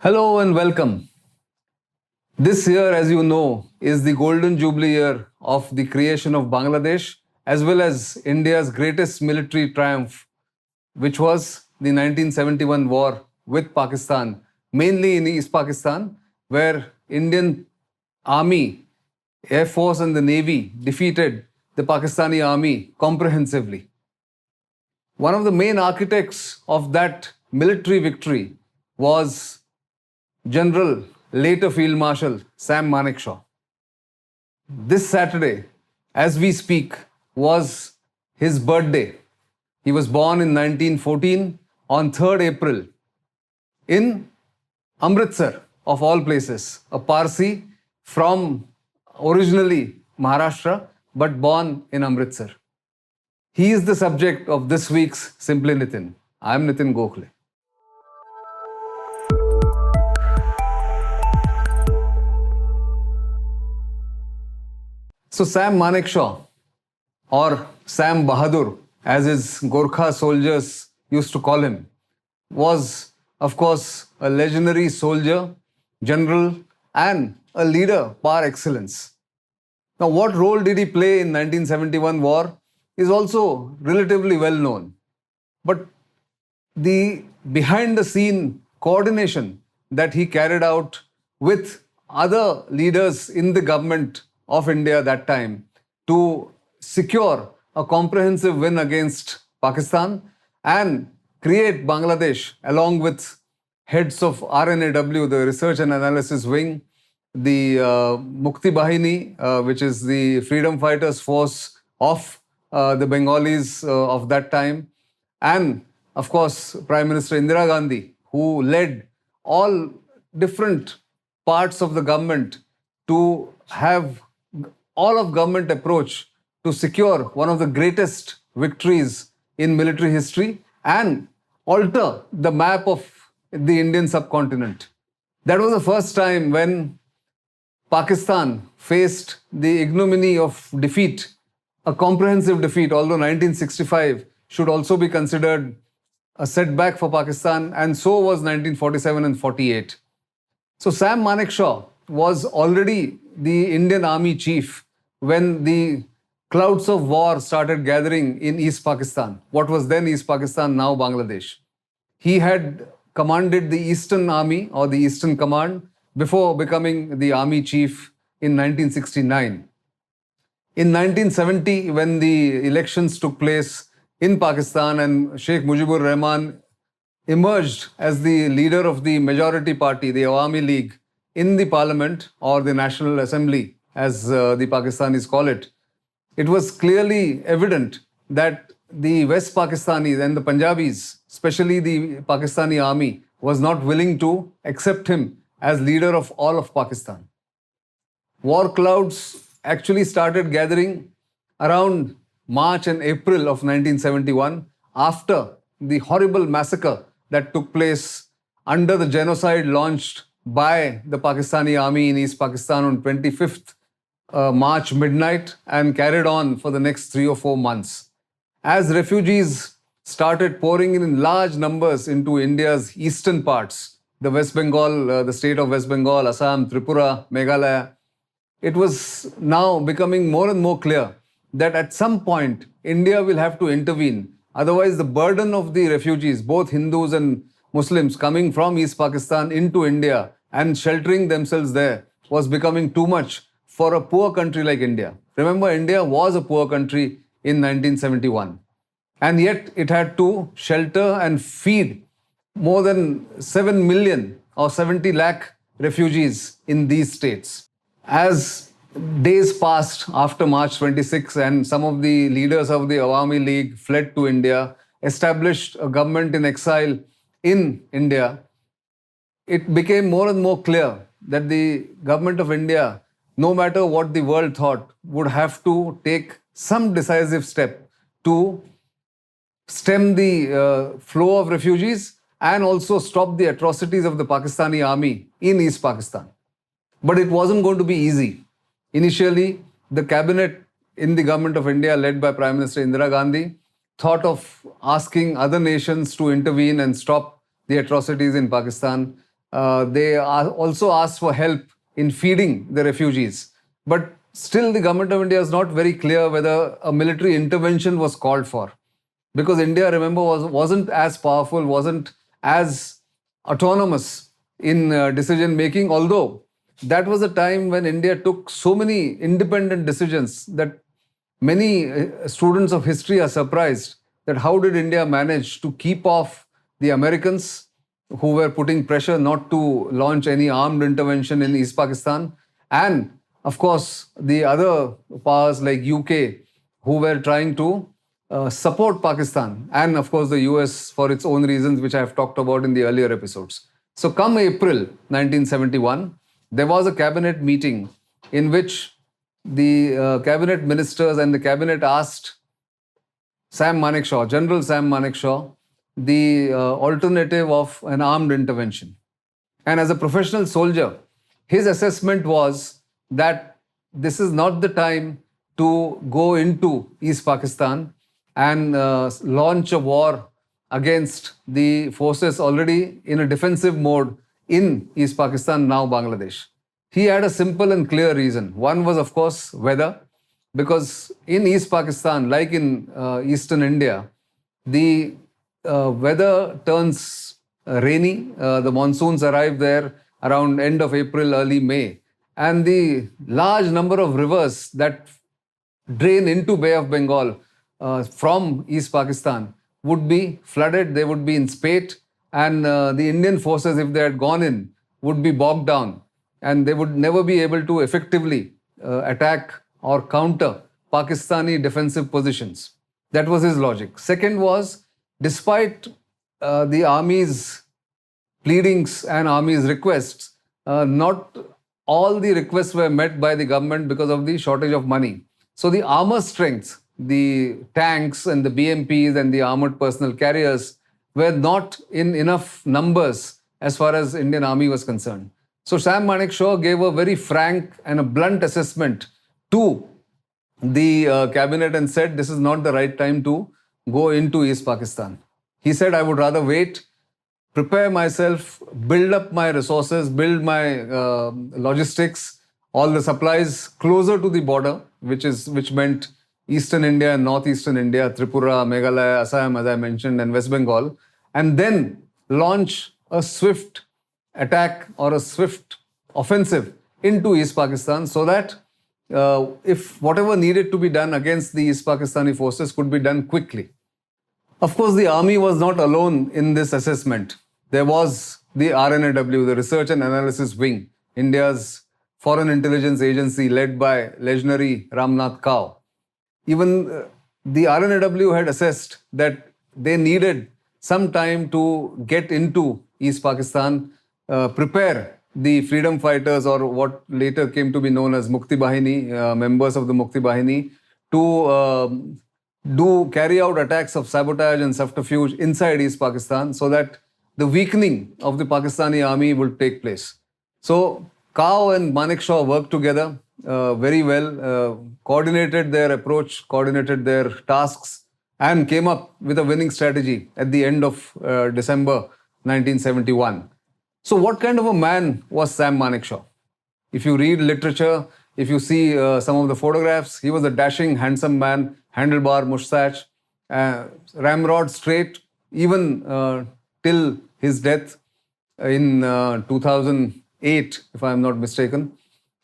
Hello and welcome. This year, as you know, is the golden jubilee year of the creation of Bangladesh, as well as India's greatest military triumph, which was the 1971 war with Pakistan, mainly in East Pakistan, where Indian Army, Air Force and the Navy defeated the Pakistani army comprehensively. One of the main architects of that military victory was General, later Field Marshal Sam Manekshaw. This Saturday, as we speak, was his birthday. He was born in 1914 on 3rd April in Amritsar, of all places, a Parsi from originally Maharashtra, but born in Amritsar. He is the subject of this week's Simply Nitin. I am Nitin Gokhale. So Sam Manekshaw, or Sam Bahadur, as his Gorkha soldiers used to call him, was, of course, a legendary soldier, general, and a leader par excellence. Now, what role did he play in 1971 war is also relatively well known. But the behind-the-scene coordination that he carried out with other leaders in the government of India that time to secure a comprehensive win against Pakistan and create Bangladesh along with heads of RNAW, the Research and Analysis Wing, the Mukti Bahini, which is the freedom fighters force of the Bengalis of that time, and of course Prime Minister Indira Gandhi, who led all different parts of the government to have all of government approach to secure one of the greatest victories in military history and alter the map of the Indian subcontinent. That was the first time when Pakistan faced the ignominy of defeat, a comprehensive defeat, although 1965 should also be considered a setback for Pakistan, and so was 1947 and 48. So Sam Manekshaw was already the Indian Army chief when the clouds of war started gathering in East Pakistan, what was then East Pakistan, now Bangladesh. He had commanded the Eastern Army or the Eastern Command before becoming the Army chief in 1969. In 1970, when the elections took place in Pakistan and Sheikh Mujibur Rahman emerged as the leader of the majority party, the Awami League, in the parliament or the National Assembly, as the Pakistanis call it, it was clearly evident that the West Pakistanis and the Punjabis, especially the Pakistani army, was not willing to accept him as leader of all of Pakistan. War clouds actually started gathering around March and April of 1971 after the horrible massacre that took place under the genocide launched by the Pakistani army in East Pakistan on 25th March midnight and carried on for the next 3 or 4 months. As refugees started pouring in large numbers into India's eastern parts, the West Bengal, the state of West Bengal, Assam, Tripura, Meghalaya, it was now becoming more and more clear that at some point India will have to intervene. Otherwise, the burden of the refugees, both Hindus and Muslims coming from East Pakistan into India and sheltering themselves there, was becoming too much for a poor country like India. Remember, India was a poor country in 1971. And yet it had to shelter and feed more than 7 million or 70 lakh refugees in these states. As days passed after March 26 and some of the leaders of the Awami League fled to India, established a government in exile in India, it became more and more clear that the government of India, no matter what the world thought, would have to take some decisive step to stem the flow of refugees and also stop the atrocities of the Pakistani army in East Pakistan. But it wasn't going to be easy. Initially, the cabinet in the government of India, led by Prime Minister Indira Gandhi, thought of asking other nations to intervene and stop the atrocities in Pakistan. They also asked for help in feeding the refugees. But still, the government of India is not very clear whether a military intervention was called for. Because India, remember, wasn't as powerful, wasn't as autonomous in decision making, although that was a time when India took so many independent decisions that many students of history are surprised that how did India manage to keep off the Americans who were putting pressure not to launch any armed intervention in East Pakistan, and of course the other powers like UK who were trying to support Pakistan, and of course the US for its own reasons, which I have talked about in the earlier episodes. So come April 1971, there was a cabinet meeting in which the cabinet ministers and the cabinet asked Sam Manekshaw, General Sam Manekshaw, the alternative of an armed intervention. And as a professional soldier, his assessment was that this is not the time to go into East Pakistan and launch a war against the forces already in a defensive mode in East Pakistan, now Bangladesh. He had a simple and clear reason. One was, of course, weather, because in East Pakistan, like in eastern India, the weather turns rainy. The monsoons arrive there around end of April, early May. And the large number of rivers that drain into Bay of Bengal from East Pakistan would be flooded, they would be in spate, and the Indian forces, if they had gone in, would be bogged down, and they would never be able to effectively attack or counter Pakistani defensive positions. That was his logic. Second was, despite the army's pleadings and army's requests, not all the requests were met by the government because of the shortage of money. So the armor strength, the tanks and the BMPs and the armored personnel carriers were not in enough numbers as far as Indian Army was concerned. So Sam Manekshaw gave a very frank and a blunt assessment to the cabinet and said this is not the right time to go into East Pakistan. He said, I would rather wait, prepare myself, build up my resources, build my logistics, all the supplies closer to the border, which meant Eastern India and Northeastern India, Tripura, Meghalaya, Assam, as I mentioned, and West Bengal, and then launch a swift attack or a swift offensive into East Pakistan so that if whatever needed to be done against the East Pakistani forces could be done quickly. Of course, the army was not alone in this assessment. There was the RNAW, the Research and Analysis Wing, India's foreign intelligence agency led by legendary Ramnath Kao. Even the RNAW had assessed that they needed some time to get into East Pakistan, prepare the freedom fighters, or what later came to be known as Mukti Bahini, members of the Mukti Bahini, to carry out attacks of sabotage and subterfuge inside East Pakistan so that the weakening of the Pakistani army would take place. So Kao and Manekshaw worked together very well, coordinated their approach, coordinated their tasks, and came up with a winning strategy at the end of December 1971. So what kind of a man was Sam Manekshaw? If you read literature, if you see some of the photographs, he was a dashing, handsome man, handlebar moustache, ramrod straight, even till his death in 2008, if I am not mistaken.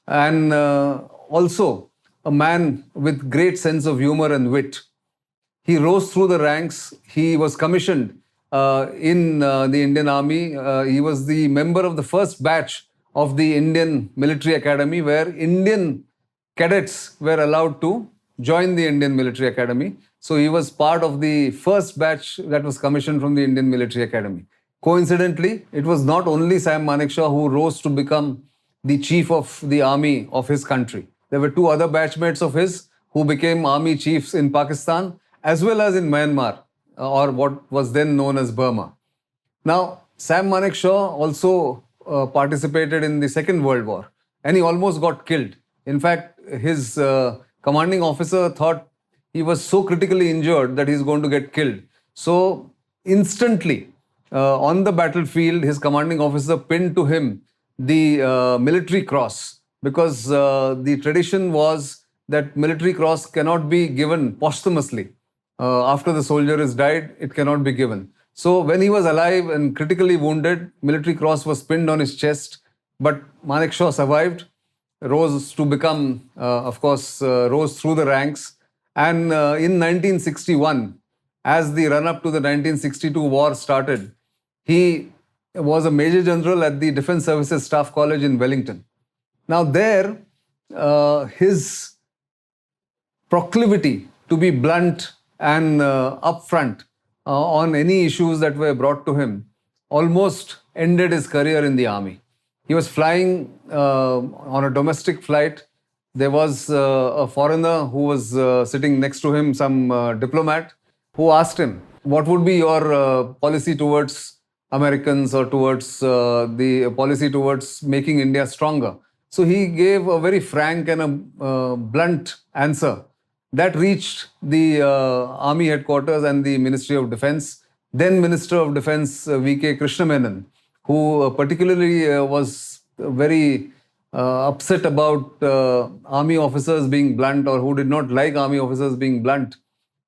And also a man with great sense of humor and wit. He rose through the ranks. He was commissioned in the Indian Army. He was the member of the first batch of the Indian Military Academy, where Indian cadets were allowed to join the Indian Military Academy. So he was part of the first batch that was commissioned from the Indian Military Academy. Coincidentally, it was not only Sam Manekshaw who rose to become the chief of the army of his country. There were two other batchmates of his who became army chiefs in Pakistan as well as in Myanmar, or what was then known as Burma. Now, Sam Manekshaw also participated in the Second World War, and he almost got killed. In fact, his commanding officer thought he was so critically injured that he's going to get killed. So instantly, on the battlefield, his commanding officer pinned to him the military cross, because the tradition was that military cross cannot be given posthumously. After the soldier is died, it cannot be given. So when he was alive and critically wounded, military cross was pinned on his chest, but Manekshaw survived, rose to become, rose through the ranks. And in 1961, as the run-up to the 1962 war started, he was a Major General at the Defence Services Staff College in Wellington. Now there, his proclivity to be blunt and upfront on any issues that were brought to him almost ended his career in the army. He was flying on a domestic flight. There was a foreigner who was sitting next to him, some diplomat, who asked him, what would be your policy towards Americans, or towards the policy towards making India stronger? So he gave a very frank and a blunt answer that reached the army headquarters and the Ministry of Defence. Then Minister of Defence V.K. Krishna, who particularly was very upset about army officers being blunt, or who did not like army officers being blunt,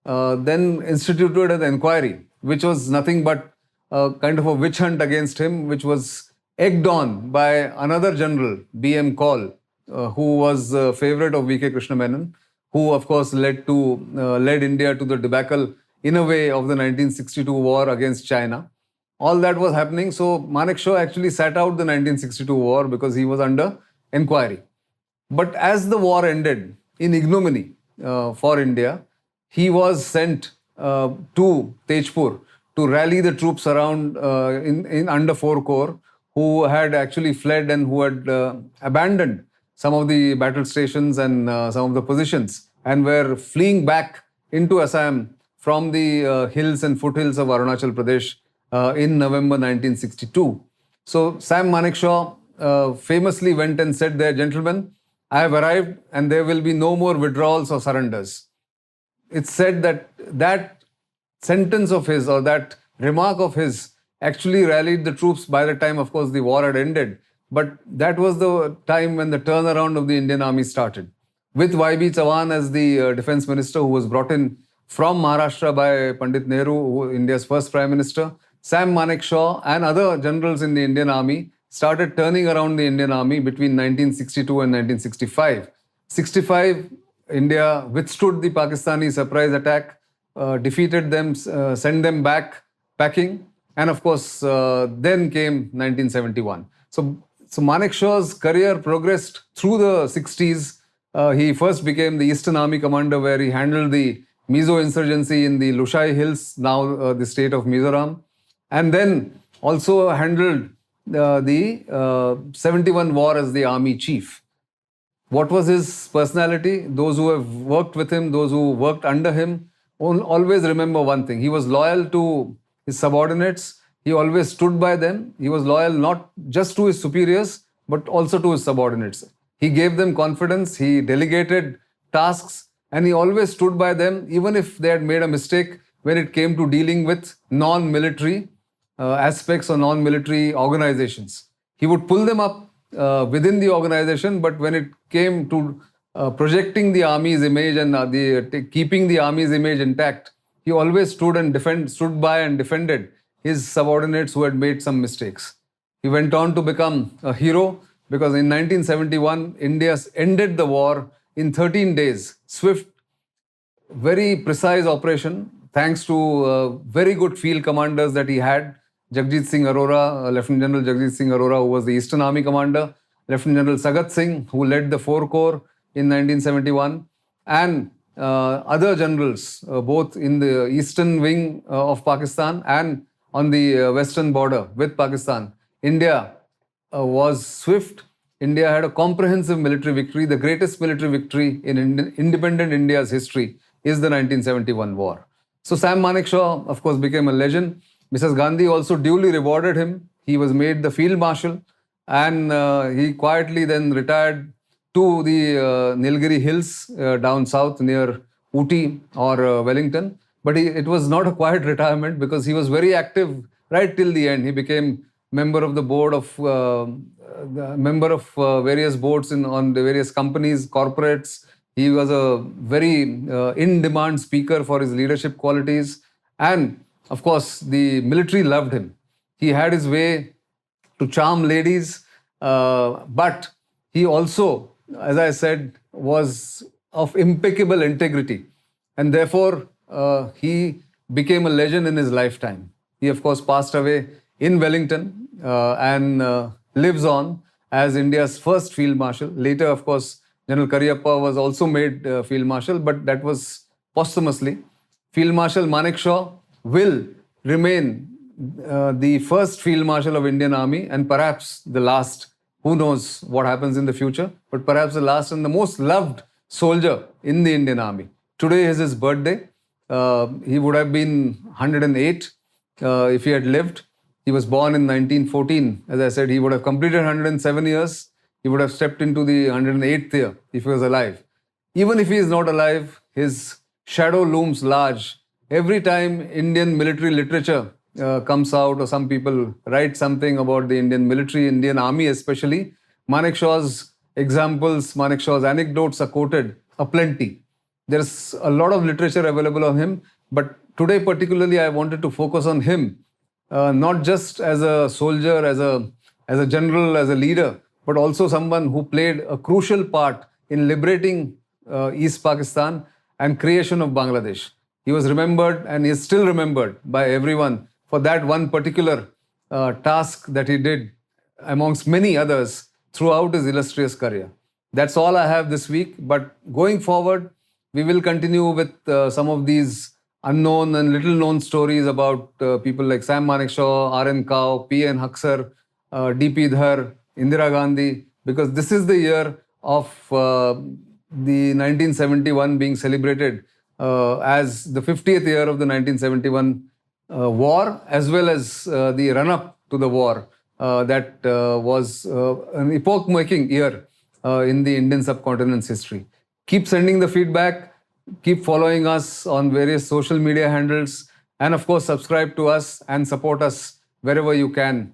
then instituted an inquiry, which was nothing but kind of a witch hunt against him, which was egged on by another general, B.M. Kaul, who was a favorite of V.K. Krishna Menon, who of course led India to the debacle in a way of the 1962 war against China. All that was happening. So Manekshaw actually sat out the 1962 war because he was under inquiry. But as the war ended in ignominy for India, he was sent to Tejpur to rally the troops around in under 4 Corps, who had actually fled and who had abandoned some of the battle stations and some of the positions, and were fleeing back into Assam from the hills and foothills of Arunachal Pradesh in November 1962. So Sam Manekshaw famously went and said there, gentlemen, I have arrived and there will be no more withdrawals or surrenders. It's said that that sentence of his, or that remark of his, actually rallied the troops by the time, of course, the war had ended. But that was the time when the turnaround of the Indian Army started. With Y.B. Chavan as the defense minister, who was brought in from Maharashtra by Pandit Nehru, India's first prime minister, Sam Manekshaw and other generals in the Indian Army started turning around the Indian Army between 1962 and 1965. 65, India withstood the Pakistani surprise attack, defeated them, sent them back packing, and of course, then came 1971. So Manekshaw's career progressed through the 60s. He first became the Eastern Army Commander, where he handled the Mizo insurgency in the Lushai Hills, now the state of Mizoram, and then also handled the 71 war as the army chief. What was his personality? Those who have worked with him, those who worked under him, always remember one thing. He was loyal to his subordinates. He always stood by them. He was loyal not just to his superiors, but also to his subordinates. He gave them confidence. He delegated tasks, and he always stood by them, even if they had made a mistake when it came to dealing with non-military aspects or non-military organizations. He would pull them up within the organization, but when it came to projecting the army's image and keeping the army's image intact, he always stood by and defended his subordinates who had made some mistakes. He went on to become a hero, because in 1971, India ended the war in 13 days. Swift, very precise operation, thanks to very good field commanders that he had. Jagjit Singh Arora, Lieutenant General Jagjit Singh Arora, who was the Eastern Army Commander, Lieutenant General Sagat Singh, who led the 4 Corps in 1971, and other generals, both in the eastern wing of Pakistan and on the western border with Pakistan. India was swift. India had a comprehensive military victory. The greatest military victory in independent India's history is the 1971 war. So Sam Manekshaw, of course, became a legend. Mrs. Gandhi also duly rewarded him. He was made the Field Marshal, and he quietly then retired to the Nilgiri Hills down south near Ooty or Wellington. But it was not a quiet retirement, because he was very active right till the end. He became member of the board of various boards on the various companies, corporates. He was a very in-demand speaker for his leadership qualities. And of course, the military loved him. He had his way to charm ladies, but he also, as I said, was of impeccable integrity. And therefore, he became a legend in his lifetime. He, of course, passed away in Wellington and lives on as India's first Field Marshal. Later, of course, General Cariappa was also made Field Marshal, but that was posthumously. Field Marshal Manekshaw will remain the first Field Marshal of Indian Army and perhaps the last. Who knows what happens in the future, but perhaps the last and the most loved soldier in the Indian Army. Today is his birthday. He would have been 108 if he had lived. He was born in 1914. As I said, he would have completed 107 years. He would have stepped into the 108th year if he was alive. Even if he is not alive, his shadow looms large. Every time Indian military literature comes out, or some people write something about the Indian military, Indian army especially, Manekshaw's examples, Manekshaw's anecdotes are quoted aplenty. There's a lot of literature available on him, but today particularly I wanted to focus on him, not just as a soldier, as a general, as a leader, but also someone who played a crucial part in liberating East Pakistan and creation of Bangladesh. He was remembered and is still remembered by everyone for that one particular task that he did amongst many others throughout his illustrious career. That's all I have this week, but going forward, we will continue with some of these unknown and little known stories about people like Sam Bahadur, R.N. Kao, P.N. Haksar, D.P. Dhar, Indira Gandhi, because this is the year of the 1971 being celebrated as the 50th year of the 1971 war, as well as the run-up to the war that was an epoch-making year in the Indian subcontinent's history. Keep sending the feedback, keep following us on various social media handles, and of course subscribe to us and support us wherever you can,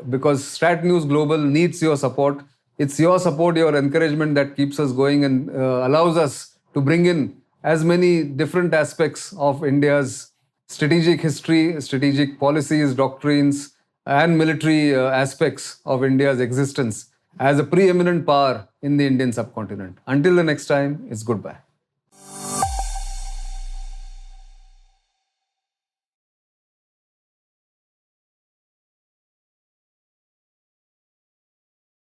because StratNews Global needs your support. It's your support, your encouragement that keeps us going and allows us to bring in as many different aspects of India's strategic history, strategic policies, doctrines, and military aspects of India's existence as a preeminent power in the Indian subcontinent. Until the next time, it's goodbye.